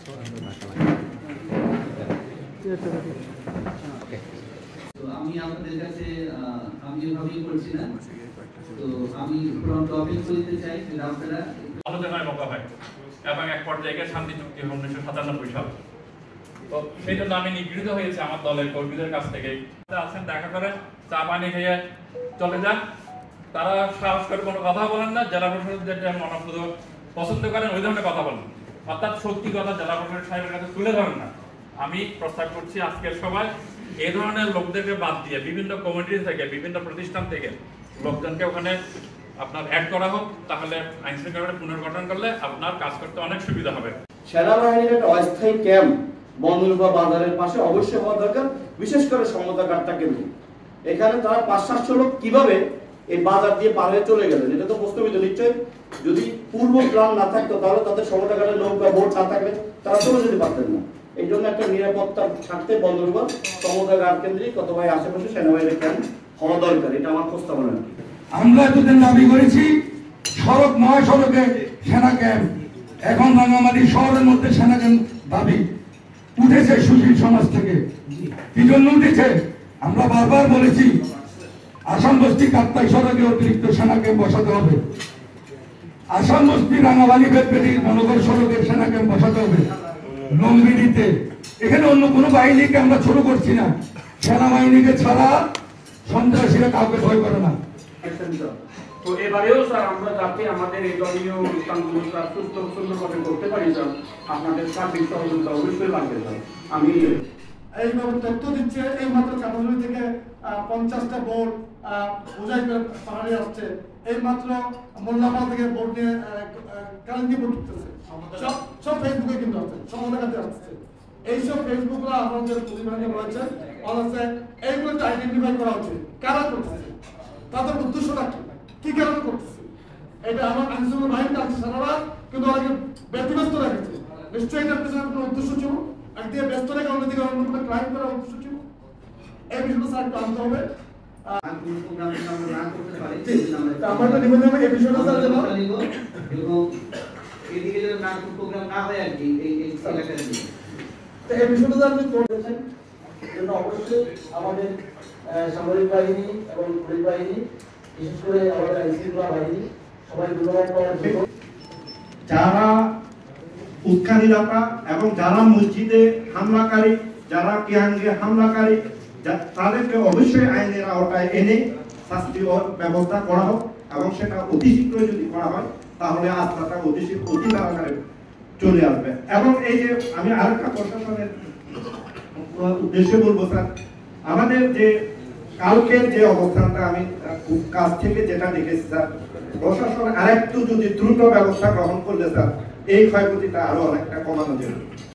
আমি আপনাদের কাছে আমি এভাবেই করছি না, তো আমি ফ্রন্ট অফিস বলতে চাই যে আপনারা আলোচনায় বসা হয় এবং এক পর্যায়ে শান্তি চুক্তি 1997 সাল। তো সেই জন্য আমি নিগৃহীত হয়েছি আমার দলের কর্মীদের কাছ থেকে। আছেন, দেখা করেন, চা পানি খেয়ে চলে যান, তারা সাহস করে কোনো কথা বলেন না। জেলা প্রশাসক যেটা মনোপুত পছন্দ করেন ওই ধরনের কথা বলেন, অর্থাৎ সত্যি কথা জেলা প্রশাসক সাহেবের কাছে তুলে ধরেন না। আমি প্রস্তাব করছি আজকের সভায় এই ধরনের লোকদেরকে বাদ দিয়ে বিভিন্ন কমিটি থেকে বিভিন্ন প্রতিষ্ঠান থেকে লোকজনকে ওখানে আপনার অ্যাড করা হোক, তাহলে আইন শৃঙ্খলা পুনর্গঠন করলে আপনার কাজ করতে অনেক সুবিধা হবে। সেনাবাহিনীর একটা অস্থায়ী ক্যাম্প বন্দরবা বাজারের পাশে অবশ্যই হওয়া দরকার, বিশেষ করে সমতা গার্ডটা কেন্দ্র। এখানে তারা 500-700 লোক কিভাবে এই বাজার দিয়ে পার হয়ে চলে গেলেন, এটা তো প্রশ্নবিদ্ধ। নিশ্চয়ই যদি পূর্ব প্ল্যান না থাকতো তাহলে তাদের সমতা গার্ডের নৌকা বোট না থাকলে তারা চলে যেতে পারতেন না। এই জন্য একটা নিরাপত্তার স্বার্থে বন্দরবা সমতা গার্ড কেন্দ্রিক অথবা আশেপাশে সেনাবাহিনীর ক্যাম্প হওয়া দরকার, এটা আমার প্রস্তাবনা। আমরা এতদিন দাবি করেছি সড়ক মহাসড়কে সেনা ক্যাম্প, এখন রাঙামাটি শহরের মধ্যে সেনা ক্যাম্প দাবি উঠেছে সুশীল সমাজ থেকে। কি জন্য উঠেছে? আমরা বারবার বলেছি আসাম বস্তি কাপ্তাই সড়কে অতিরিক্ত সেনা ক্যাম্প বসাতে হবে, আসাম বস্তি রাঙামাটি বেতবেড়ি মনোগড় সড়কে সেনা ক্যাম্প বসাতে হবে, লুম্বিনীতে। এখানে অন্য কোনো বাহিনীকে আমরা ছোট করছি না, সেনাবাহিনীকে ছাড়া সন্ত্রাসীরা কাউকে ভয় করে না। তো এবারেও স্যার আমরা যাতে আমাদের এই দলীয় অনুষ্ঠানগুলো স্যার সুস্থ সুন্দরভাবে করতে পারি স্যার, আপনাদের সার্বিক সহযোগিতা অবশ্যই লাগবে স্যার। আমি এইভাবে তথ্য দিচ্ছে, এই মাত্র কাঠামোলি থেকে 50টা বোর্ড বোঝাই করে পাহাড়ে আসছে, এই মাত্র মোল্লাপাল থেকে বোর্ড নিয়ে কালিন্দি বোর্ড ঢুকতেছে, সব ফেসবুকে কিন্তু আসছে, সমতার কাছে আসছে। এইসব ফেসবুকগুলো আপনাদের প্রতিবেদনে রয়েছে, অনেকে এইগুলো আইডেন্টিফাই করা উচিত, কারা করতেছে, তাদের উদ্দেশ্যটা কি কারণে করতেছে। এটা আমার আইনশৃঙ্খলা বাহিনী কাছে সারা কিন্তু অনেকে ব্যতিব্যস্ত রেখেছে। নিশ্চয়ই এটার পেছনে কোনো উদ্দেশ্য ছিল, একদিকে ব্যস্ত রেখে অন্যদিকে অন্য কোনো ক্রাইম করার উদ্দেশ্য ছিল। এই বিষয়টা স্যার একটু আনতে হবে। আমার তো নিবেদন এই বিষয়টা স্যার যেন এবং এদিকে যেন প্রোগ্রাম না হয় আর কি এই এলাকায়। এই বিষয়টা স্যার আপনি করেছেন জন্য অবশ্যই আমাদের সামরিক বাহিনী এবং পুলিশ বাহিনী, বিশেষ করে আমাদের আইনশৃঙ্খলা বাহিনী সবাই ধন্যবাদ পাওয়ার জন্য। যারা উৎখানীদাতা এবং যারা মসজিদে হামলাকারী, যারা কিয়াঙ্গে হামলাকারী, তাদেরকে অবশ্যই আইনের আওতায় এনে শাস্তি ব্যবস্থা করা হোক, এবং সেটা অতি শীঘ্রই যদি করা হয় তাহলে আস্থাটা অতি তাড়াতাড়ি চলে আসবে। এবং এই যে আমি আরেকটা প্রশাসনের উদ্দেশ্যে বলবো স্যার, আমাদের যে কালকের যে অবস্থানটা আমি খুব কাছ থেকে যেটা দেখেছি স্যার, প্রশাসন আরেকটু যদি দ্রুত ব্যবস্থা গ্রহণ করলে স্যার এই ক্ষয়ক্ষতিটা আরো অনেকটা কমানো যাবে।